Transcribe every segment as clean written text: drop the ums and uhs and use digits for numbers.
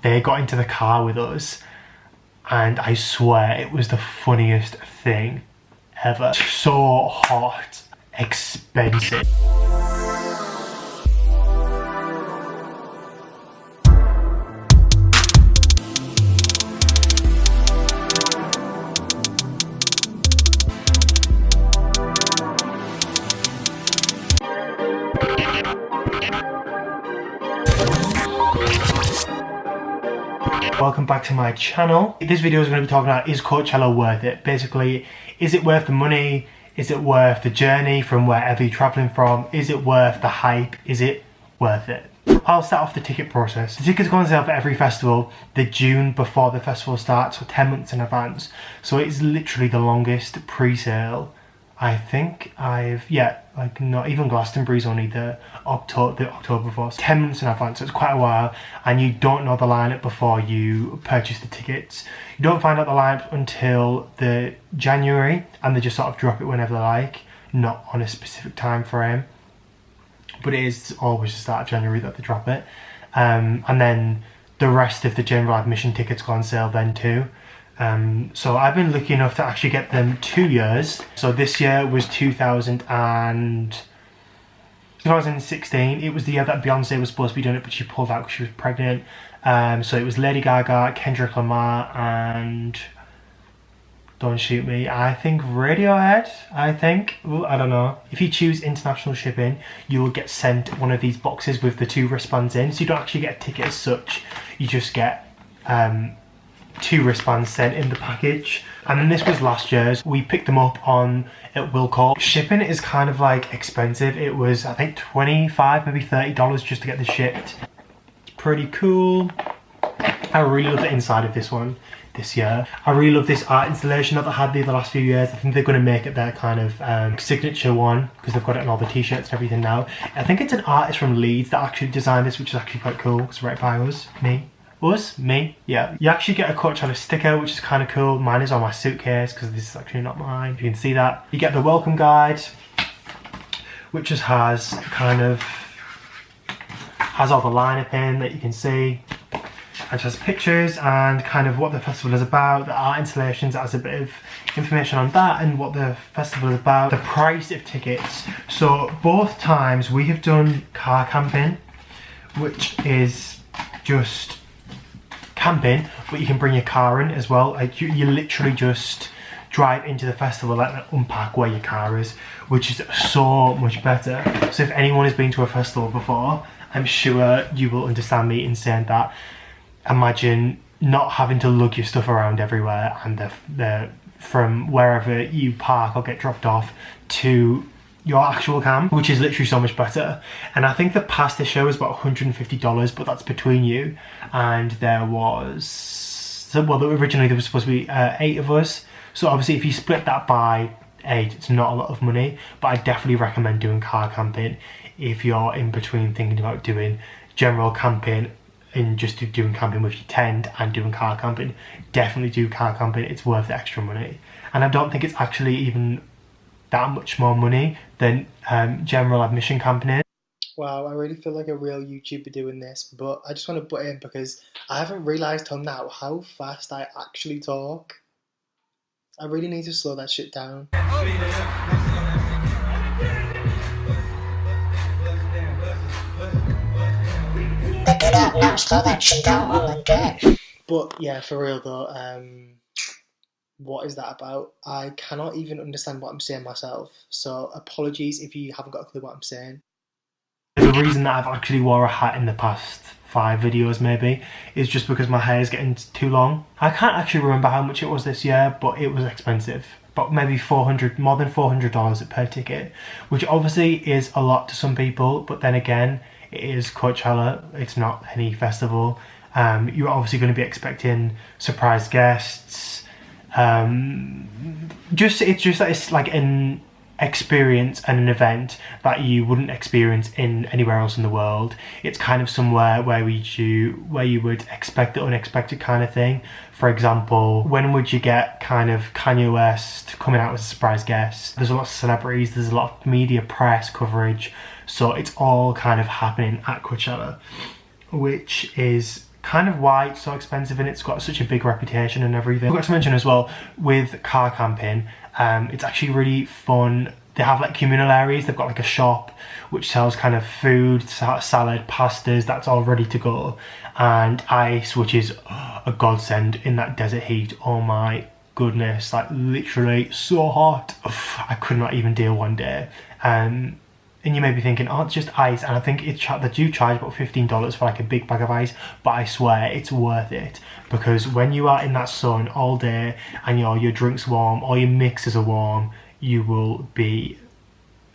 they got into the car with us, and I swear it was the funniest thing ever. So hot, expensive. Welcome back to my channel. This video is going to be talking about, is Coachella worth it? Basically, is it worth the money? Is it worth the journey from wherever you're traveling from? Is it worth the hype? Is it worth it? I'll start off the ticket process. The tickets go on sale for every festival the June before the festival starts, so 10 months in advance. So it's literally the longest pre-sale I think like not even Glastonbury's only the October before. 10 months in advance, so it's quite a while, and you don't know the lineup before you purchase the tickets. You don't find out the lineup until the January, and they just sort of drop it whenever they like, not on a specific time frame. But it is always the start of January that they drop it, and then the rest of the general admission tickets go on sale then too. So I've been lucky enough to actually get them 2 years. So this year was 2016. It was the year that Beyonce was supposed to be doing it, but she pulled out because she was pregnant. So it was Lady Gaga, Kendrick Lamar, and don't shoot me, I think Radiohead, Ooh, I don't know. If you choose international shipping, you will get sent one of these boxes with the 2 wristbands in. So you don't actually get a ticket as such, you just get 2 wristbands sent in the package. And then this was last year's. We picked them up at Wilco. Shipping is kind of like expensive. It was, I think, $25, maybe $30 just to get this shipped. It's pretty cool. I really love the inside of this one this year. I really love this art installation that they had there the last few years. I think they're going to make it their kind of signature one, because they've got it in all the t-shirts and everything now. I think it's an artist from Leeds that actually designed this, which is actually quite cool. It's right by us, me, yeah. You actually get a Coachella sticker, which is kind of cool. Mine is on my suitcase because this is actually not mine. You can see that. You get the welcome guide, which just has all the lineup in that you can see. It has pictures and kind of what the festival is about, the art installations. It has a bit of information on that and what the festival is about. The price of tickets. So both times we have done car camping, which is just camping, but you can bring your car in as well. Like you literally just drive into the festival and unpack where your car is, which is so much better. So if anyone has been to a festival before, I'm sure you will understand me in saying that. Imagine not having to lug your stuff around everywhere, and from wherever you park or get dropped off to your actual camp, which is literally so much better. And I think the pass this show is about $150, but that's between you. And there was, originally there was supposed to be 8 of us. So obviously if you split that by 8, it's not a lot of money, but I definitely recommend doing car camping if you're in between thinking about doing general camping and just doing camping with your tent and doing car camping. Definitely do car camping, it's worth the extra money. And I don't think it's actually even that much more money than general admission camping is. Wow, I really feel like a real YouTuber doing this, but I just want to butt in because I haven't realised till now how fast I actually talk. I really need to slow that shit down. Now slow that shit down while I'm dead. But yeah, for real though, what is that about? I cannot even understand what I'm saying myself, so apologies if you haven't got a clue what I'm saying. The reason that I've actually wore a hat in the past 5 videos maybe is just because my hair is getting too long. I can't actually remember how much it was this year, but it was expensive. But maybe more than $400 per ticket, which obviously is a lot to some people, but then again, it is Coachella, it's not any festival. You're obviously going to be expecting surprise guests. It's like an experience and an event that you wouldn't experience in anywhere else in the world. It's kind of somewhere where you would expect the unexpected kind of thing. For example, when would you get kind of Kanye West coming out as a surprise guest? There's a lot of celebrities, there's a lot of media press coverage, so it's all kind of happening at Coachella, which is kind of why it's so expensive and it's got such a big reputation and everything. I forgot to mention as well, with car camping, it's actually really fun. They have like communal areas. They've got like a shop which sells kind of food, salad, pastas, that's all ready to go, and ice, which is a godsend in that desert heat. Oh my goodness, like literally so hot. I could not even deal one day. And you may be thinking, oh, it's just ice, and I think they do charge about $15 for like a big bag of ice, but I swear it's worth it, because when you are in that sun all day and your drink's warm, all your mixes are warm, you will be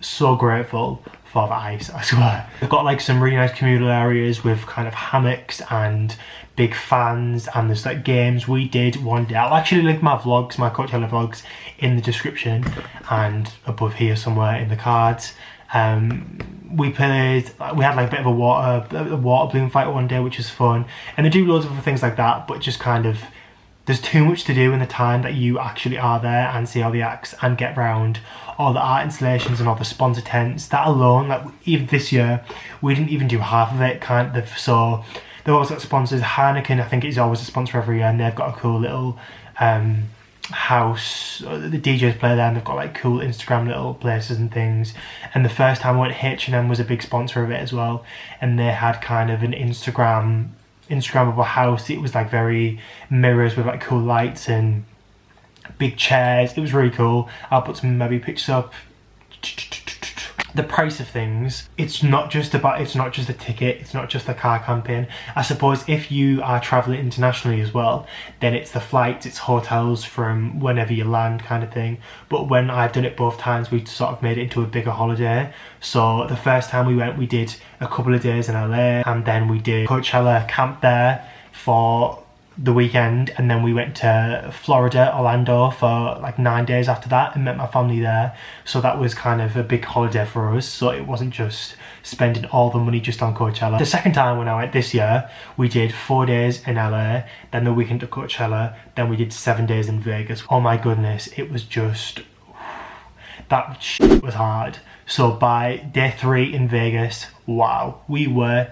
so grateful for the ice, I swear. They've got like some really nice communal areas with kind of hammocks and big fans, and there's like games. We did one day, I'll actually link my vlogs, my Coachella vlogs, in the description and above here somewhere in the cards. We had like a bit of a water balloon fight one day, which was fun, and they do loads of other things like that, but just kind of, there's too much to do in the time that you actually are there and see all the acts and get round all the art installations and all the sponsor tents. That alone, like even this year, we didn't even do half of it, kind of. So they've always got sponsors. Heineken, I think, is always a sponsor every year, and they've got a cool little house. The DJs play there, and they've got like cool Instagram little places and things. And the first time I went, H&M was a big sponsor of it as well, and they had kind of an Instagrammable house. It was like very mirrors with like cool lights and big chairs. It was really cool. I'll put some maybe pictures up. The price of things, it's not just a ticket, it's not just the car camping. I suppose if you are traveling internationally as well, then it's the flights, it's hotels from whenever you land kind of thing. But when I've done it both times, we sort of made it into a bigger holiday. So the first time we went, we did a couple of days in LA, and then we did Coachella camp there for the weekend, and then we went to Florida, Orlando, for like 9 days after that, and met my family there. So that was kind of a big holiday for us, so it wasn't just spending all the money just on Coachella. The second time when I went this year, we did 4 days in LA, then the weekend at Coachella, then we did 7 days in Vegas. Oh my goodness, it was just, that shit was hard. So by day 3 in Vegas, wow, we were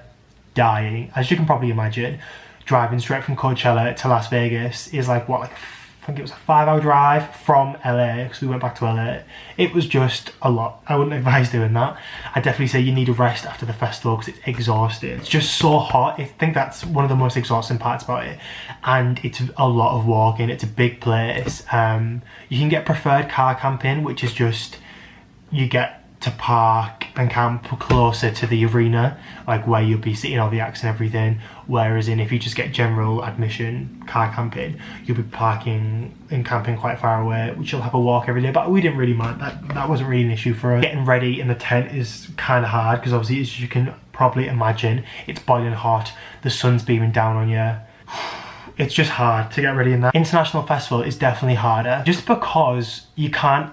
dying, as you can probably imagine. Driving straight from Coachella to Las Vegas is like, what, like, I think it was a 5-hour drive from LA, because we went back to LA. It was just a lot. I wouldn't advise doing that. I definitely say you need a rest after the festival, because it's exhausting. It's just so hot. I think that's one of the most exhausting parts about it. And it's a lot of walking. It's a big place. You can get preferred car camping, which is just, you get to park and camp closer to the arena, like where you'll be seeing all the acts and everything. Whereas if you just get general admission car camping, you'll be parking and camping quite far away, which you'll have a walk every day. But we didn't really mind that. That wasn't really an issue for us. Getting ready in the tent is kind of hard, because obviously, as you can probably imagine, it's boiling hot, the sun's beaming down on you. It's just hard to get ready in that. International festival is definitely harder, just because you can't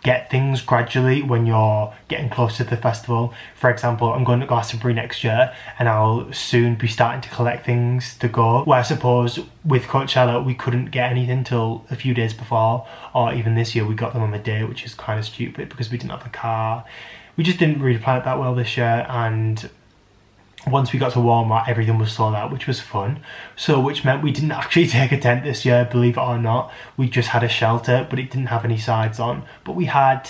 get things gradually when you're getting close to the festival. For example, I'm going to Glastonbury next year, and I'll soon be starting to collect things to go, where I suppose with Coachella we couldn't get anything till a few days before, or even this year we got them on the day, which is kind of stupid because we didn't have a car. We just didn't really plan it that well this year, and once we got to Walmart, everything was sold out, which was fun. So, which meant we didn't actually take a tent this year, believe it or not. We just had a shelter, but it didn't have any sides on. But we had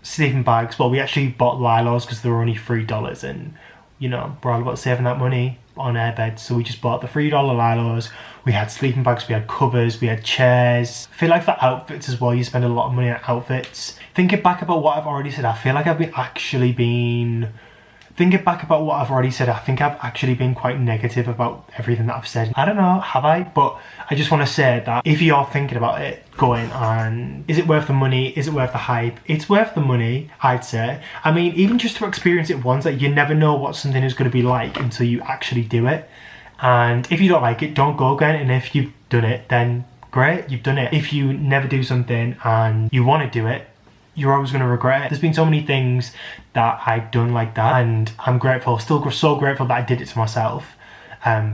sleeping bags. Well, we actually bought Lilos because they were only $3, and you know, we're all about saving that money on airbeds. So we just bought the $3 Lilos. We had sleeping bags, we had covers, we had chairs. I feel like for outfits as well, you spend a lot of money on outfits. Thinking back about what I've already said, I feel like I think I've actually been quite negative about everything that I've said. I don't know, have I? But I just want to say that if you're thinking about it, going on, is it worth the money? Is it worth the hype? It's worth the money, I'd say. I mean, even just to experience it once, like, you never know what something is going to be like until you actually do it. And if you don't like it, don't go again. And if you've done it, then great, you've done it. If you never do something and you want to do it, you're always going to regret it. There's been so many things that I've done like that, and I'm grateful, still so grateful that I did it to myself,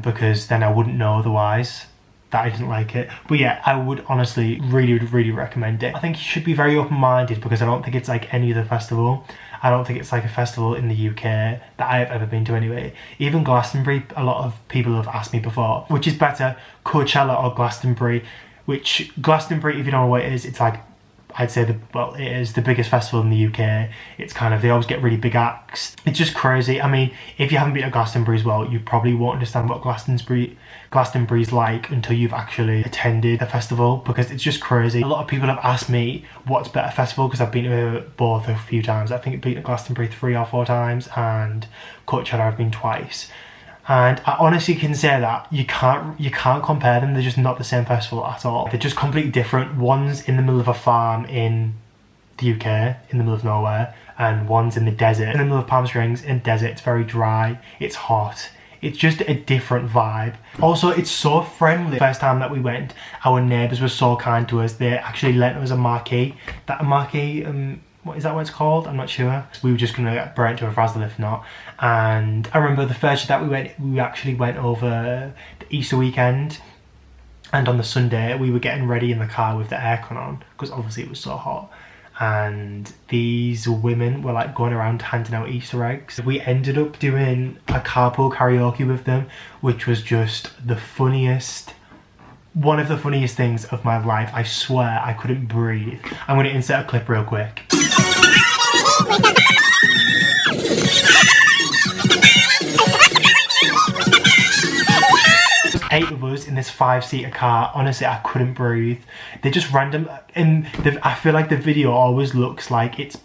because then I wouldn't know otherwise. that I didn't like it. But yeah, I would honestly really recommend it. I think you should be very open-minded because I don't think it's like any other festival. I don't think it's like a festival in the UK that I've ever been to anyway. Even Glastonbury, a lot of people have asked me before, which is better, Coachella or Glastonbury? Which, Glastonbury, if you don't know what it is, it's like, I'd say, it is the biggest festival in the UK. It's kind of, they always get really big acts. It's just crazy. I mean, if you haven't been to Glastonbury as well, you probably won't understand what Glastonbury's like until you've actually attended the festival, because it's just crazy. A lot of people have asked me what's better festival, because I've been to both a few times. I think I've been to Glastonbury 3 or 4 times, and Coachella I've been twice. And I honestly can say that you can't compare them. They're just not the same festival at all. They're just completely different. One's in the middle of a farm in the UK, in the middle of nowhere, and one's in the desert. In the middle of Palm Springs, in the desert, it's very dry, it's hot. It's just a different vibe. Also, it's so friendly. The first time that we went, our neighbours were so kind to us. They actually lent us a marquee. What is that what it's called? I'm not sure. We were just gonna get burnt to a frazzle if not. And I remember the first year that we actually went over the Easter weekend, and on the Sunday we were getting ready in the car with the aircon on because obviously it was so hot. And these women were like going around handing out Easter eggs. We ended up doing a carpool karaoke with them, which was just one of the funniest things of my life. I swear I couldn't breathe. I'm gonna insert a clip real quick. 8 of us in this 5-seater car. Honestly, I couldn't breathe. They're just random, and I feel like the video always looks like it's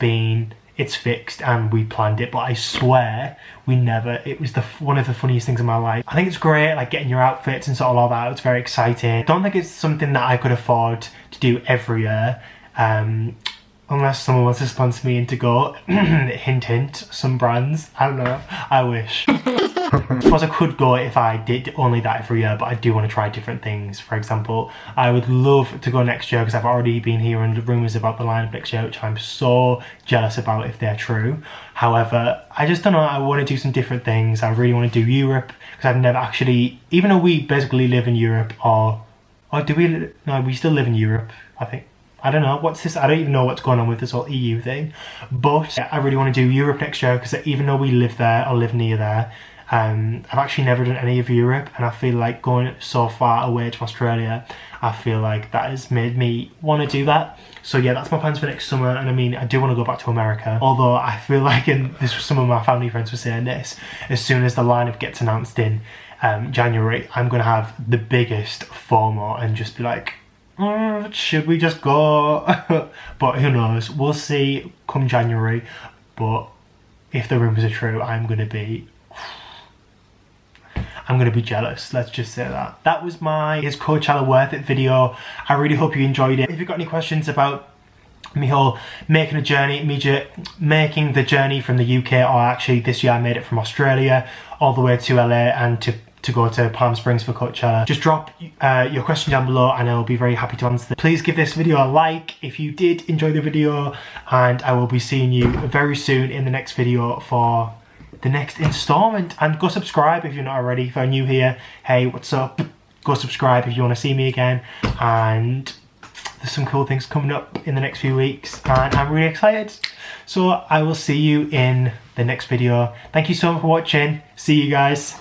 fixed and we planned it, but I swear we never. It was one of the funniest things in my life. I think it's great, like getting your outfits and sort of all that. It's very exciting. I don't think it's something that I could afford to do every year, unless someone wants to sponsor me and to go. Hint hint, some brands, I don't know, I wish. I suppose I could go if I did only that every year, but I do want to try different things. For example, I would love to go next year because I've already been hearing rumours about the lineup next year, which I'm so jealous about if they're true. However, I just don't know, I want to do some different things. I really want to do Europe because I've never actually, even though we basically live in Europe, or do we? No, we still live in Europe, I think. I don't know, what's this? I don't even know what's going on with this whole EU thing. But I really want to do Europe next year because even though we live there or live near there, I've actually never done any of Europe, and I feel like going so far away to Australia, I feel like that has made me want to do that. So yeah, that's my plans for next summer. And I mean, I do want to go back to America, although I feel like, and this was some of my family friends were saying this, as soon as the lineup gets announced in January, I'm going to have the biggest FOMO and just be like, should we just go? But who knows, we'll see come January. But if the rumours are true, I'm going to be jealous, let's just say that. That was my Is Coachella Worth It video. I really hope you enjoyed it. If you've got any questions about me whole making the journey from the UK, or actually this year I made it from Australia all the way to LA and to go to Palm Springs for Coachella, just drop your question down below and I'll be very happy to answer them. Please give this video a like if you did enjoy the video, and I will be seeing you very soon in the next video for the next installment. And go subscribe if you're not already. If you're new here, hey, what's up? Go subscribe if you want to see me again. And there's some cool things coming up in the next few weeks and I'm really excited. So I will see you in the next video. Thank you so much for watching. See you guys.